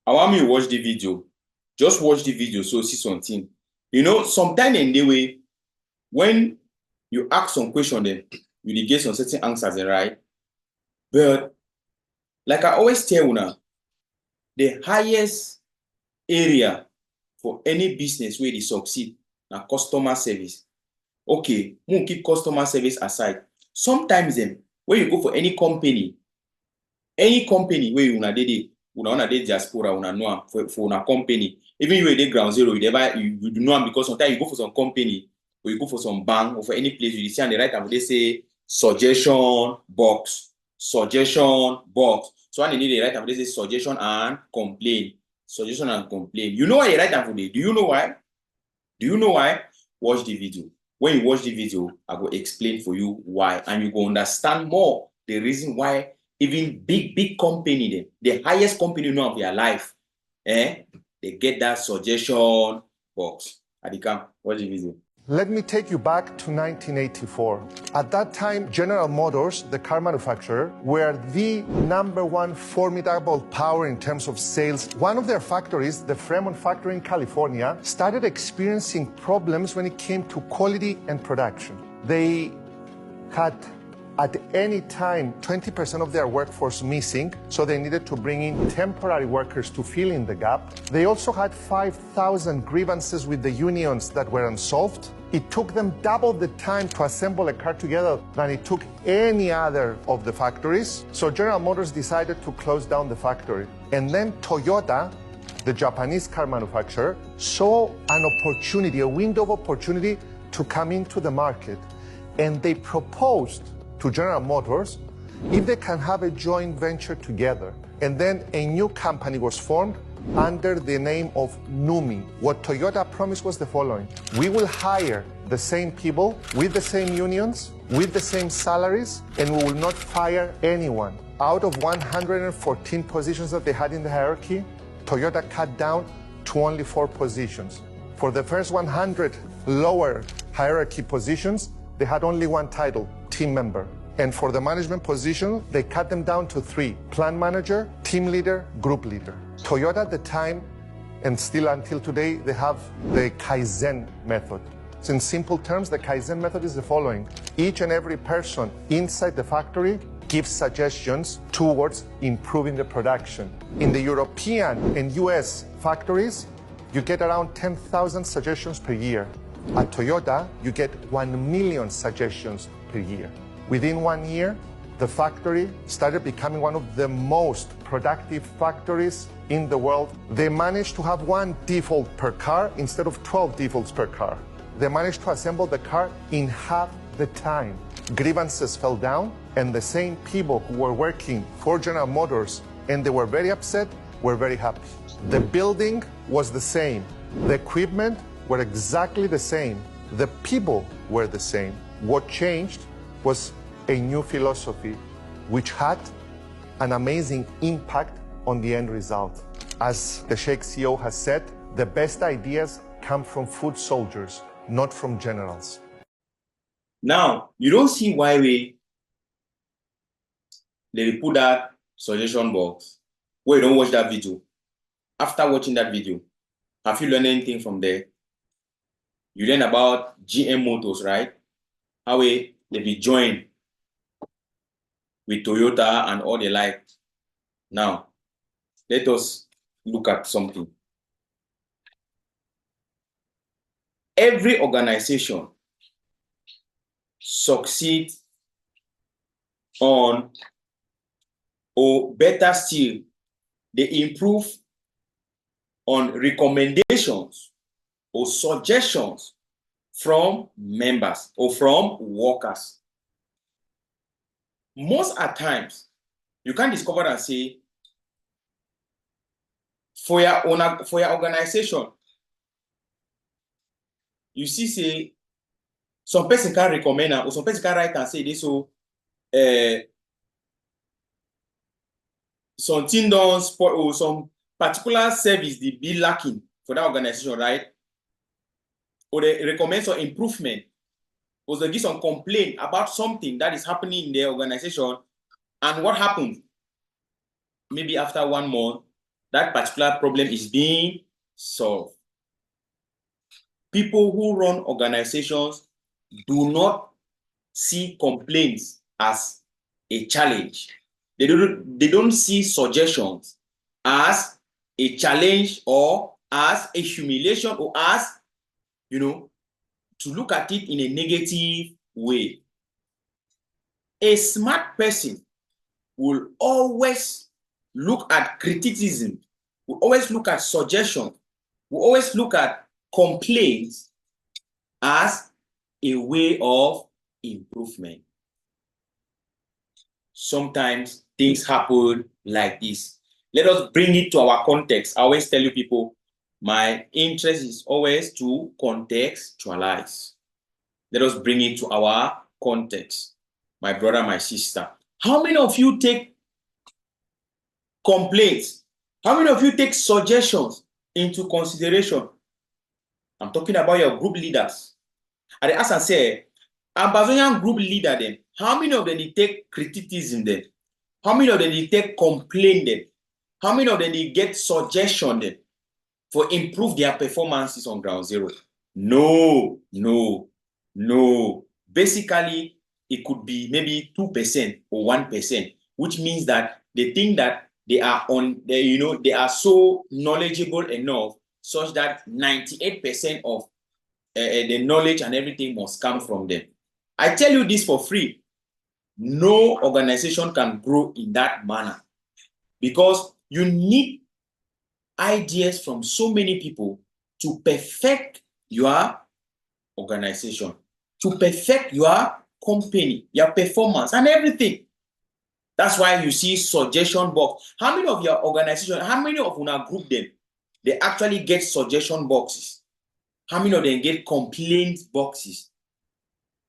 I want me to watch the video. Just watch the video so see something. You know, sometimes in the way, when you ask some question, then you dey get some certain answers, right? But like I always tell you now, the highest area for any business where they succeed na customer service. Okay, we'll keep customer service aside. Sometimes then, when you go for any company where una dey diaspora, una know am for una company, even you dey ground zero, you do know am because sometimes you go for some company or you go for some bank or for any place, you see on the right hand they say suggestion box. So when they need the right hand, they say suggestion and complain. You know why you write down for me? Do you know why? Watch the video. When you watch the video, I will explain for you why, and you go understand more the reason why even big company, the highest company you know of your life, they get that suggestion box. Adika, watch the video. Let me take you back to 1984. At that time, General Motors, the car manufacturer, were the #1 formidable power in terms of sales. One of their factories, the Fremont factory in California, started experiencing problems when it came to quality and production. They had at any time 20% of their workforce missing, so they needed to bring in temporary workers to fill in the gap. They also had 5,000 grievances with the unions that were unsolved. It took them double the time to assemble a car together than it took any other of the factories. So General Motors decided to close down the factory. And then Toyota, the Japanese car manufacturer, saw an opportunity, a window of opportunity to come into the market. And they proposed to General Motors if they can have a joint venture together. And then a new company was formed under the name of Numi. What Toyota promised was the following: we will hire the same people with the same unions, with the same salaries, and we will not fire anyone. Out of 114 positions that they had in the hierarchy, Toyota cut down to only 4 positions. For the first 100 lower hierarchy positions, they had only one title: team member. And for the management position, they cut them down to 3: plant manager, team leader, group leader. Toyota at the time, and still until today, they have the Kaizen method. So in simple terms, the Kaizen method is the following: each and every person inside the factory gives suggestions towards improving the production. In the European and US factories, you get around 10,000 suggestions per year. At Toyota, you get 1 million suggestions per year. Within 1 year, the factory started becoming one of the most productive factories in the world. They managed to have 1 default per car instead of 12 defaults per car. They managed to assemble the car in half the time. Grievances fell down, and the same people who were working for General Motors and they were very upset were very happy. The building was the same. The equipment were exactly the same. The people were the same. What changed was a new philosophy, which had an amazing impact on the end result. As the Sheikh CEO has said, the best ideas come from foot soldiers, not from generals. Now, you don't see why they put that suggestion box where you don't watch that video. After watching that video, have you learned anything from there? You learn about GM Motors, right? How they be joined with Toyota and all the like. Now, let us look at something. Every organization succeeds on, or better still, they improve on recommendations or suggestions from members or from workers. Most at times, you can discover and say, for your organization, you see, say, some person can recommend or some person can write and say this, so something done or some particular service they be lacking for that organization, right? Or they recommend some improvement, or they give some complaint about something that is happening in their organization, and what happened? Maybe after 1 month, that particular problem is being solved. People who run organizations do not see complaints as a challenge. They don't see suggestions as a challenge or as a humiliation or as, to look at it in a negative way. A smart person will always look at criticism, will always look at suggestion, will always look at complaints as a way of improvement. Sometimes things happen like this. Let us bring it to our context. I always tell you people, my interest is always to contextualize. Let us bring it to our context. My brother, my sister. How many of you take complaints? How many of you take suggestions into consideration? I'm talking about your group leaders. And as I say, Ambazonian group leader then, how many of them they take criticism then? How many of them they take complaint then? How many of them they get suggestion then for improve their performances on ground zero? No. Basically, it could be maybe 2% or 1%, which means that they think that they are they are so knowledgeable enough such that 98% of the knowledge and everything must come from them. I tell you this for free. No organization can grow in that manner because you need ideas from so many people to perfect your organization, to perfect your company, your performance, and everything. That's why you see suggestion box. How many of your organization, how many of una group them, they actually get suggestion boxes? How many of them get complaint boxes?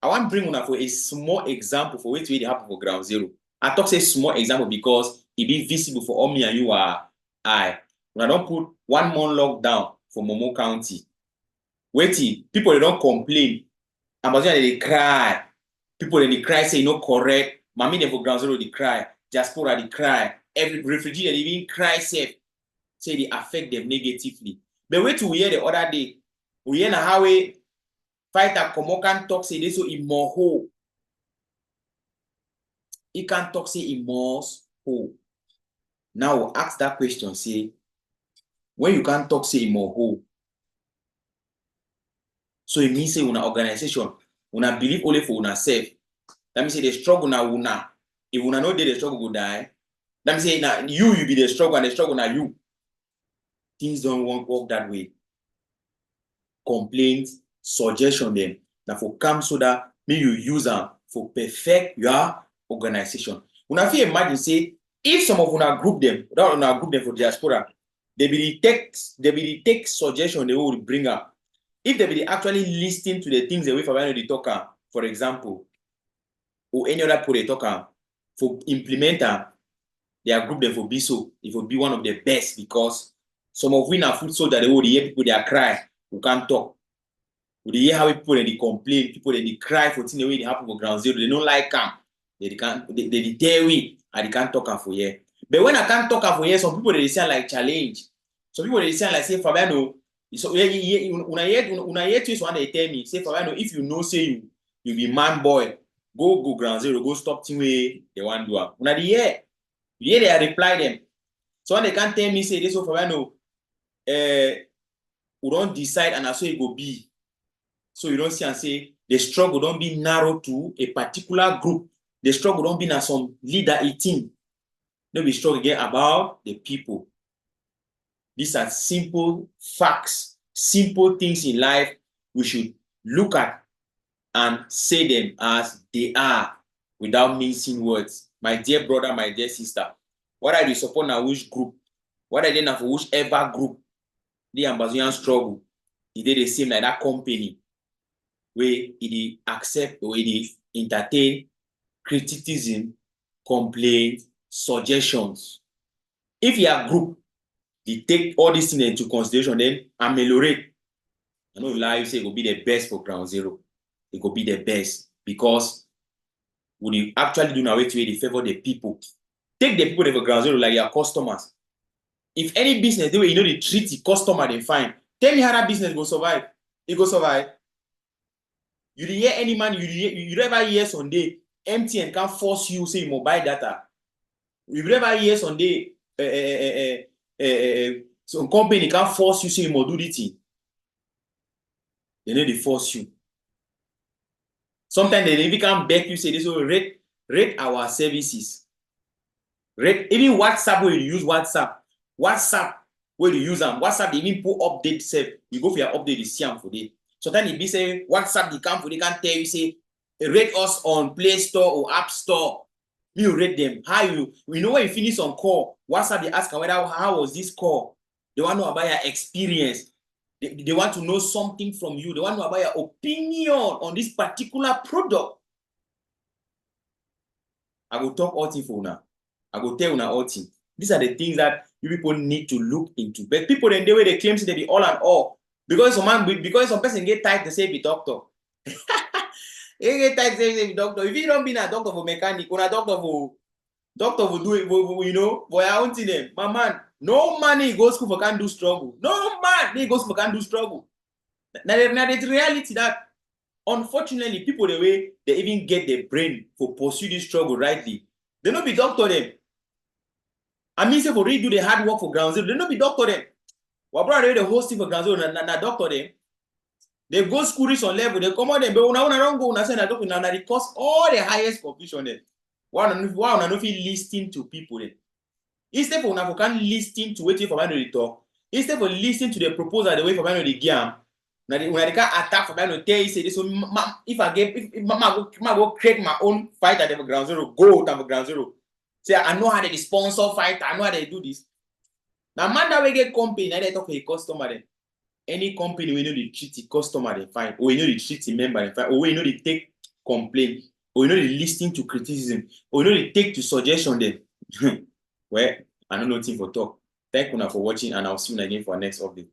I want to bring una for a small example for what really happen for ground zero. I talk say small example because it be visible for all me and you are I. When I don't put 1 month lockdown for Momo County. Waiting, people they don't complain. Ambazonians they cry. People they cry say no correct. Mami they for ground zero they cry. Diaspora they cry. Every refugee they even cry safe. Say they affect them negatively. But wait till we hear the other day. We hear how we fighter Komokan talk say this so immoho. He can talk say immos ho. Now we'll ask that question, say, when you can't talk say immoho, so it means say una organization, una believe only for una self. That means say the struggle na una. If una know the struggle go die, that means say now you be the struggle and the struggle na you. Things don't work that way. Complaints, suggestion them. Now for come so that may you use them for perfect your organization. Una fit imagine say if some of una group them, that una group them for diaspora, they be the take suggestion they will bring up. If they be actually listening to the things the way for the talker, for example, or any other people they talk for implement their group them for be so, it will be one of the best because some of we now food soldier they will hear people they are cry who can't talk. We hear how people they complain, people they cry for things the way they happen for ground zero, they don't like them. They tell we and they can't talk for here. But when I can't talk for here, some people they sound like challenge. Some people they sound like say Fabiano. So una hear twist one they tell me, say Fabiano, if you know say you be man boy, go ground zero, go stop thing way they want to do. Una the hear they reply them. So when they can't tell me say this so Fabiano, we don't decide and so it go be. So you don't see and say the struggle don't be narrow to a particular group. The struggle don't be na some leader 18. No be struggle again about the people. These are simple facts, simple things in life we should look at and say them as they are without mincing words. My dear brother, my dear sister, what are you support now which group? What are they now for whichever group the Ambazonian struggle? It did the same like that company where it accept or it entertain criticism, complaint, suggestions. If your group they take all these things into consideration, then ameliorate. I know lie you say it will be the best for ground zero. It could be the best because when you actually do now way to favor the people. Take the people for ground zero like your customers. If any business the way you know they treat the customer they fine, tell me how that business go survive. It go survive. You dey hear any man, you never hear Sunday MTN can force you say you must buy data. You never hear Sunday some company can force you say you must do this thing. They know they force you. Sometimes they even can beg you say this will rate our services. Rate even WhatsApp where you use WhatsApp where you use them. WhatsApp they even put update self. You go for your update, you see them for day. Sometimes it be say WhatsApp they come for they can tell you say rate us on Play Store or App Store. You rate them. How you know when you finish on call, WhatsApp they ask whether how was this call? They want to know about your experience. They want to know something from you. They want to know about your opinion on this particular product. I will talk all things for now. I will tell you now all things. These are the things that you people need to look into. But people in the way they claim they be all and all. Because some person get tired to say be doctor. They get tired to say be doctor. If you don't be a doctor for mechanic or a doctor for do it, you know, for your own thing. My man, no money go school for can do struggle. No man, they go school for can do struggle. Now the reality that unfortunately people the way they even get their brain for pursue this struggle rightly. They not be doctor them. I mean say for really do the hard work for ground zero, they not be doctor them. What brother they hosting for ground zero na doctor them. They go school reach on level, they come out them, but una don't go, una say na doctor, na they cost all the highest conclusion them. Why una no fit listen to people then? Instead for una can listen to what for man dey talk, instead for listening to the proposal the way for man dey give am, una dey can attack for man tell you say this one, if I get if mama go create my own fight at the ground zero, go to the ground zero. Say I know how they sponsor fight, I know how they do this. Now man that we get company, now they talk to a customer then. Any company we know they treat the customer they fine, or we know they treat the member they fine, or we know they take complaint, or we know they listen to criticism, or we know they take to suggestion then. Well, I don't know nothing for talk. Thank you for watching, and I'll see you again for our next update.